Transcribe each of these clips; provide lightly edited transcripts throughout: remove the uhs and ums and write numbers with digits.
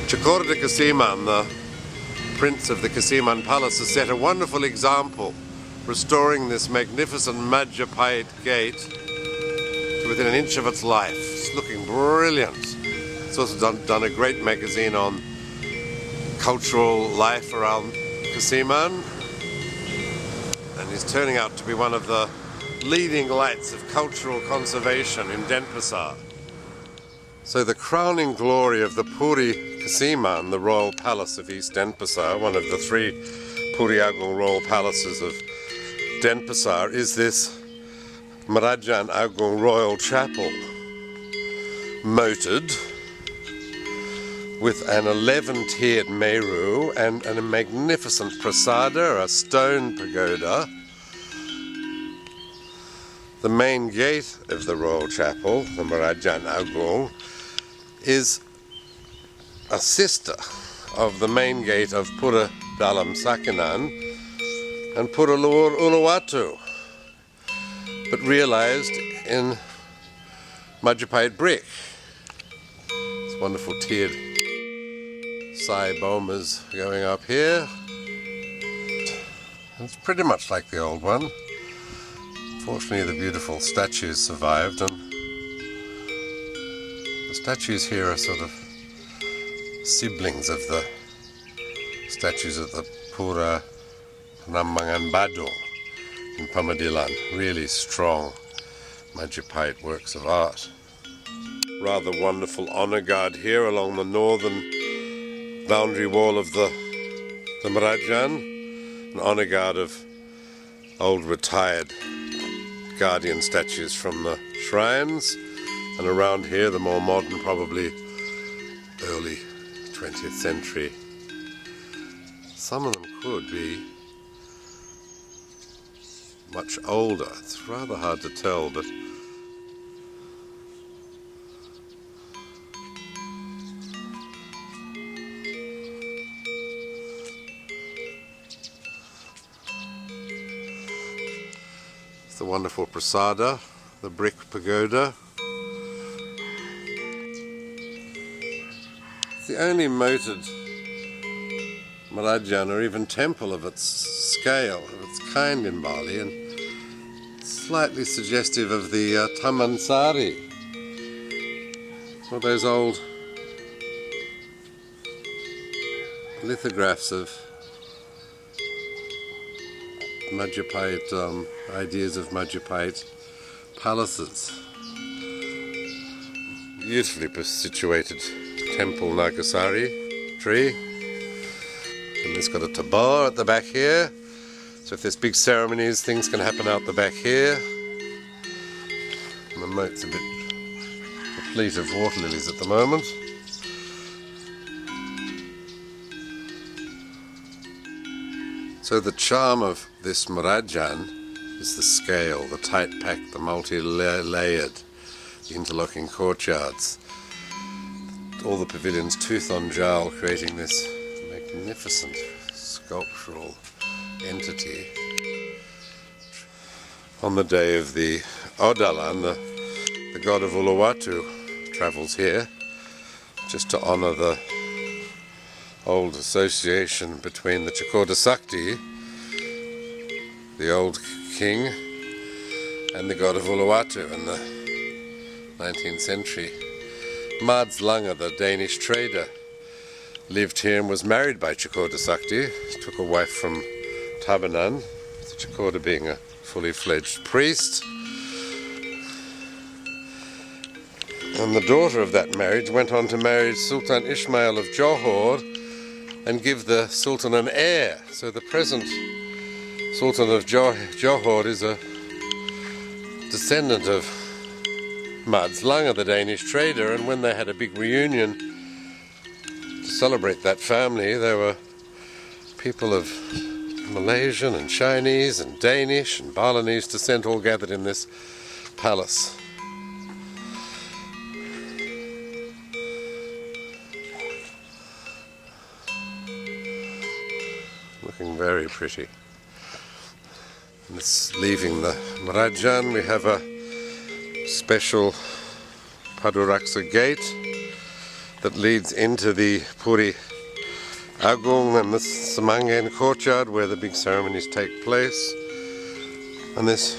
COKORDA Kesiman, the Prince of the Kesiman Palace, has set a wonderful example, restoring this magnificent Majapahit gate to within an inch of its life. It's looking brilliant. It's also done a great magazine on cultural life around Kesiman, and he's turning out to be one of the leading lights of cultural conservation in Denpasar. So the crowning glory of the Puri Kesiman, the royal palace of East Denpasar, one of the three Puri Agung royal palaces of Denpasar, is this Puri Agung Royal Chapel, moated with an 11-tiered meru and a magnificent prasada, a stone pagoda. The main gate of the royal chapel, the Puri Agung, is a sister of the main gate of Pura Dalam Sakinan and Pura Luhur Uluwatu, but realized in Majapahit brick. It's wonderful tiered sai bomas going up here. It's pretty much like the old one. Fortunately, the beautiful statues survived, and the statues here are sort of siblings of the statues of the Pura Penambangan Badung in Pamadilan. Really strong Majapahit works of art. Rather wonderful honor guard here along the northern boundary wall of the Marajan, an honor guard of old retired guardian statues from the shrines, and around here the more modern, probably early 20th century. Some of them could be much older. It's rather hard to tell, but the wonderful prasada, the brick pagoda. It's the only moated Marajan or even temple of its scale, of its kind in Bali, and slightly suggestive of the Taman Sari, or those old lithographs of Majapahit, ideas of Majapahit palaces. Beautifully situated temple Nagasari tree, and it's got a tabar at the back here, so if there's big ceremonies, things can happen out the back here. And the moat's a bit replete of water lilies at the moment. So the charm of this Marajan is the scale, the tight pack, the multi-layered, the interlocking courtyards, all the pavilions tooth on jowl, creating this magnificent sculptural entity. On the day of the Odalan, the god of Uluwatu travels here, just to honor the old association between the COKORDA Sakti, the old king, and the god of Uluwatu in the 19th century. Mads Lange, the Danish trader, lived here and was married by COKORDA Sakti. He took a wife from Tabanan, COKORDA being a fully fledged priest. And the daughter of that marriage went on to marry Sultan Ismail of Johor and give the Sultan an heir. So the present Sultan of Johor is a descendant of Mads Lange, the Danish trader, and when they had a big reunion to celebrate that family, there were people of Malaysian and Chinese and Danish and Balinese descent all gathered in this palace. Looking very pretty. And it's leaving the Marajan. We have a special Paduraksa gate that leads into the Puri Agung and the Kesiman courtyard where the big ceremonies take place. And there's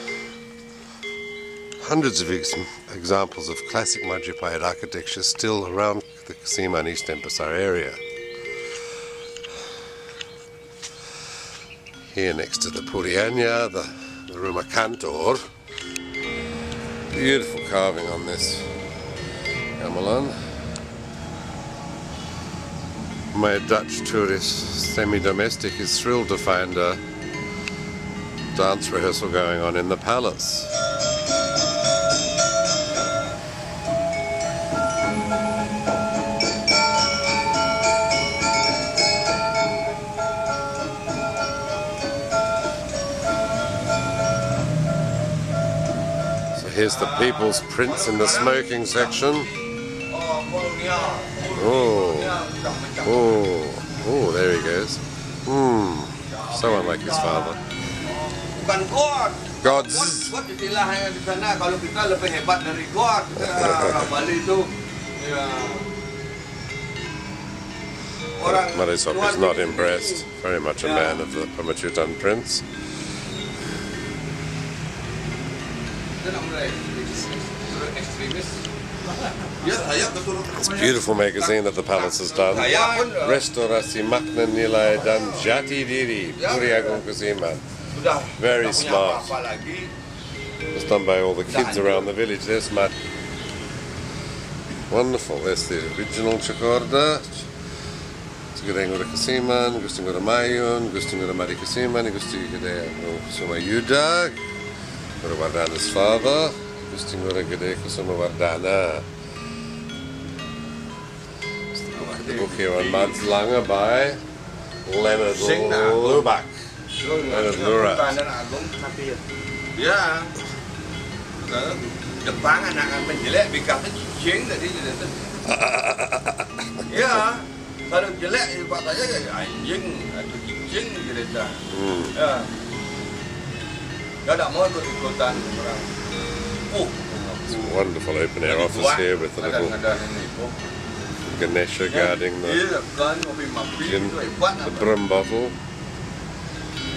hundreds of examples of classic Majapahit architecture still around the Kesiman East Denpasar area. Here next to the Purianya, the Rumah Kantor. Beautiful carving on this gamelan. My Dutch tourist, semi-domestic, is thrilled to find a dance rehearsal going on in the palace. So here's the People's Prince in the smoking section. Oh, there he goes. So unlike his father. Gods. Marisop is not impressed. Very much a man of the Pamachutan prince. It's a beautiful magazine that the palace has done. Restorasi Makna Nilai dan Jati Diri, Puri Agung Kesiman. Very smart. It's done by all the kids around the village. There's Mat. Wonderful. There's the original COKORDA. Gudai Kesiman, Gusti Ngora Mayun, Gusti Ngora Mari Kesiman, Gusti Gudai Kusuma Yuda, Ngora Wardana's father, Gusti Ngora Gudai Kusuma Wardana. The book here on Mads Lange by Leonard Lubak. Leonard Lurat. Yeah. Depan anak menjelek bikatnya cing tadi dia. Ya. Kalau jelek pak saya anjing atau cing dia. Ya. Enggak ada mau ikut-ikutan orang. It's a wonderful open air office here with the little Ganesha guarding the brum bottle.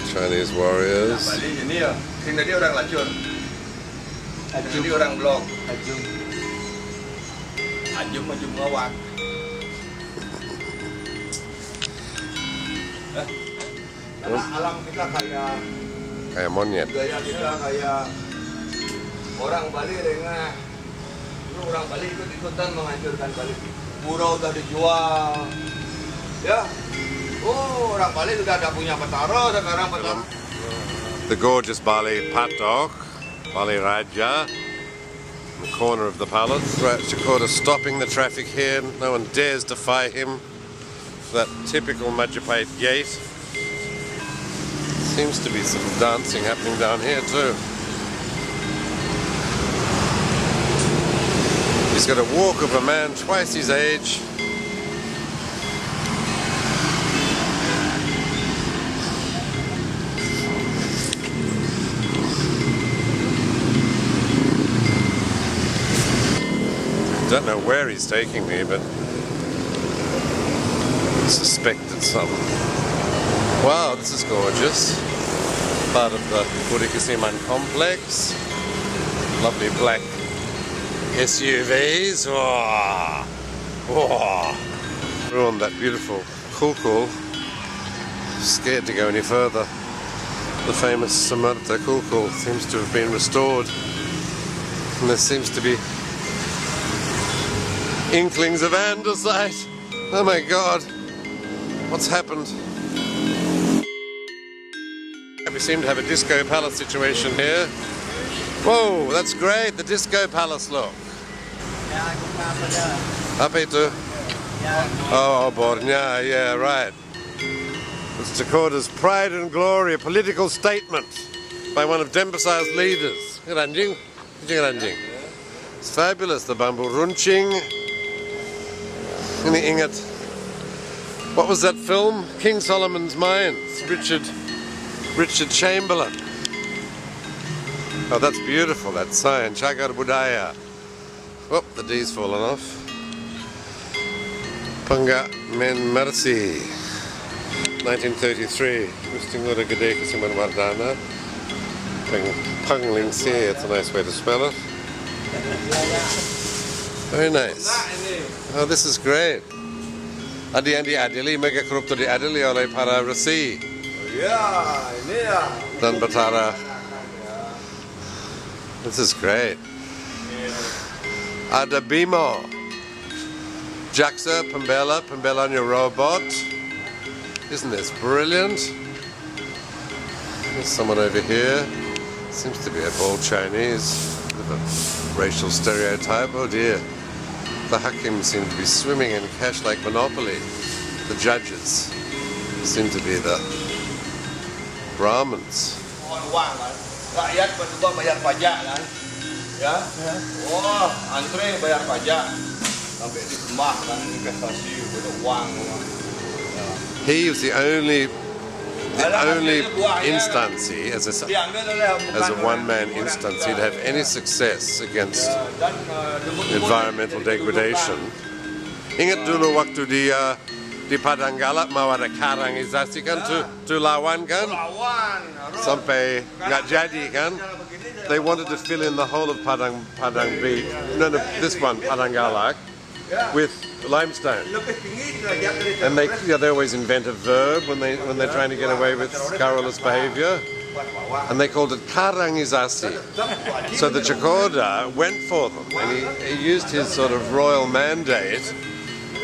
Chinese warriors. Sehingga dia orang lacur. Jadi orang blok. Ajum ngawak. Alam kita kayak monyet. Gaya kita kayak orang Bali dengan orang Bali ikut-ikutan menghancurkan Bali. Pura udah dijual. Ya. Oh, orang Bali sudah ada punya petara sekarang petara. The gorgeous Bali Patok, Bali Raja, in the corner of the palace. COKORDA stopping the traffic here. No one dares defy him. That typical Majapahit gait. Seems to be some dancing happening down here too. He's got a walk of a man twice his age. I don't know where he's taking me, but I suspect it's some. Wow, this is gorgeous. Part of the Puri Kesiman complex. Lovely black SUVs. Whoa. Whoa. Ruined that beautiful kulkul. Scared to go any further. The famous Samarta kulkul seems to have been restored. And there seems to be inklings of andesite. Oh my God. What's happened? We seem to have a disco palace situation here. Whoa, that's great, the disco palace look. Apa itu? Oh, Bornya, yeah, right. It's COKORDA's pride and glory, a political statement by one of Denpasar's leaders. Ranjing, ranjing. It's fabulous, the bamboo runcing. Ini ingat, what was that film? King Solomon's Mines, Richard Chamberlain. Oh, that's beautiful, that sign, Cagar Budaya. Oh, the D's fallen off. Bangga Men Mercy, 1933. COKORDA Kesiman Wardana. Pangling Si, it's a nice way to spell it. Very nice. Oh, this is great. Adi yang diadili, mereka koruptor diadili oleh para resi dan Batara. This is great. Ada Bimo, Jaksa, Pembelanya robot. Isn't this brilliant? There's someone over here. Seems to be a bald Chinese. Bit of a racial stereotype. Oh dear. The Hakim seem to be swimming in cash like Monopoly. The judges seem to be the Brahmins. Uang kan, rakyat berdua bayar pajak kan, ya. Wah, antre bayar pajak sampai disembah kan investasi udah uang. He was the only instancy as a one-man instancy to have any success against environmental degradation. Ingat dulu waktu di Padang Galap mau ada karangisasi kan, tu lawan kan, sampai nggak jadi kan. They wanted to fill in the whole of Padang Beach, no, this one Padang Galak, with limestone, and they always invent a verb when they're trying to get away with scurrilous behaviour, and they called it karangisasi. So the COKORDA went for them, and he used his sort of royal mandate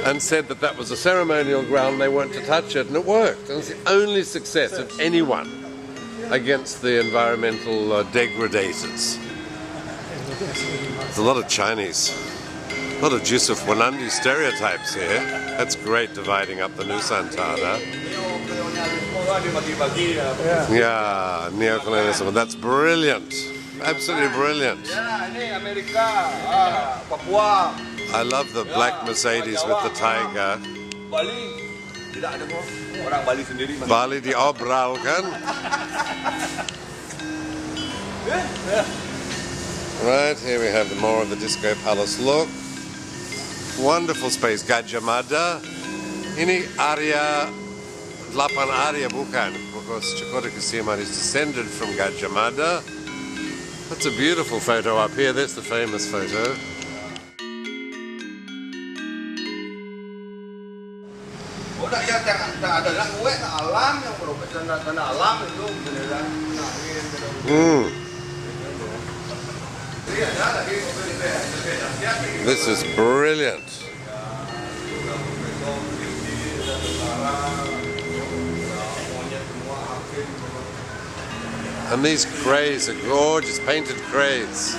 and said that was a ceremonial ground, they weren't to touch it, and it worked. And it's the only success of anyone against the environmental degradators. There's a lot of Chinese. A lot of Yusuf Wanandi stereotypes here. That's great, dividing up the Nusantara. Yeah, neocolonialism. That's brilliant. Absolutely brilliant. I love the black Mercedes with the tiger. Bali diobral kan? Right, here we have more of the Disco Palace look. Wonderful space, Gajah Mada. Ini area 8 area bukan, because COKORDA Kesiman is descended from Gajah Mada. That's a beautiful photo up here. That's the famous photo. This is brilliant. And these crays are gorgeous, painted crays.